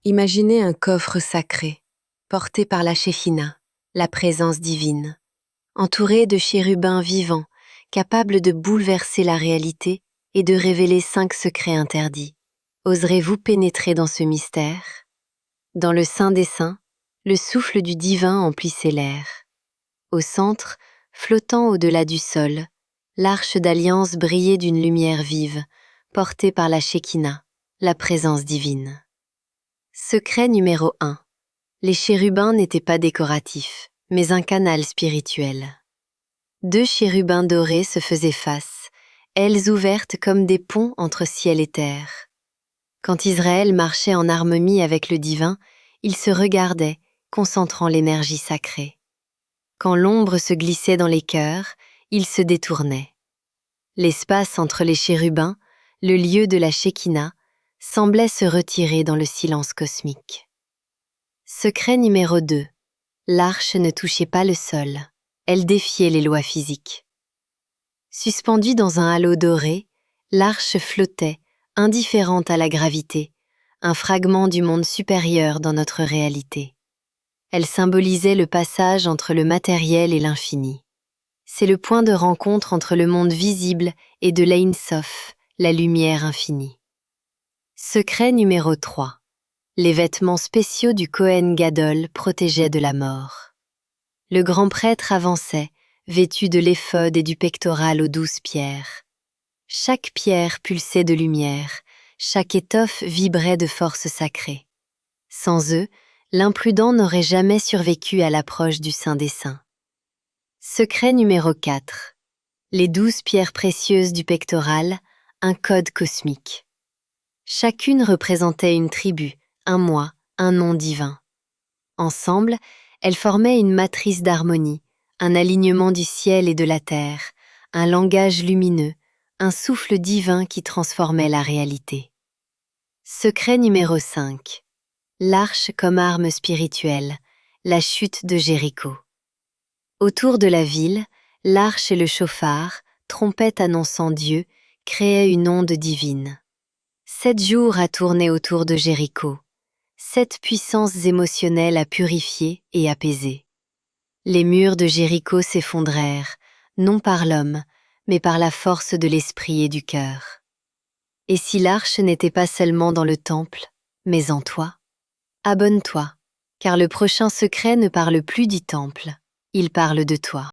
Imaginez un coffre sacré, porté par la Shekhinah, la présence divine, entouré de chérubins vivants, capables de bouleverser la réalité et de révéler 5 secrets interdits. Oserez-vous pénétrer dans ce mystère? Dans le Saint des Saints, le souffle du divin emplissait l'air. Au centre, flottant au-delà du sol, l'arche d'alliance brillait d'une lumière vive, portée par la Shekhinah, la présence divine. Secret numéro 1. Les chérubins n'étaient pas décoratifs, mais un canal spirituel. 2 chérubins dorés se faisaient face, ailes ouvertes comme des ponts entre ciel et terre. Quand Israël marchait en harmonie avec le divin, il se regardait, concentrant l'énergie sacrée. Quand l'ombre se glissait dans les cœurs, il se détournait. L'espace entre les chérubins, le lieu de la Shekhinah, semblait se retirer dans le silence cosmique. Secret numéro 2. L'arche ne touchait pas le sol. Elle défiait les lois physiques. Suspendue dans un halo doré, l'arche flottait, indifférente à la gravité, un fragment du monde supérieur dans notre réalité. Elle symbolisait le passage entre le matériel et l'infini. C'est le point de rencontre entre le monde visible et de l'Ein Sof, la lumière infinie. Secret numéro 3. Les vêtements spéciaux du Kohen Gadol protégeaient de la mort. Le grand prêtre avançait, vêtu de l'éphod et du pectoral aux 12 pierres. Chaque pierre pulsait de lumière, chaque étoffe vibrait de force sacrée. Sans eux, l'imprudent n'aurait jamais survécu à l'approche du Saint des Saints. Secret numéro 4. Les 12 pierres précieuses du pectoral, un code cosmique. Chacune représentait une tribu, un moi, un nom divin. Ensemble, elles formaient une matrice d'harmonie, un alignement du ciel et de la terre, un langage lumineux, un souffle divin qui transformait la réalité. Secret numéro 5. L'arche comme arme spirituelle, la chute de Jéricho. Autour de la ville, l'arche et le chauffard, trompette annonçant Dieu, créaient une onde divine. 7 jours à tourner autour de Jéricho, 7 puissances émotionnelles à purifier et apaiser. Les murs de Jéricho s'effondrèrent, non par l'homme, mais par la force de l'esprit et du cœur. Et si l'arche n'était pas seulement dans le temple, mais en toi? Abonne-toi, car le prochain secret ne parle plus du temple, il parle de toi.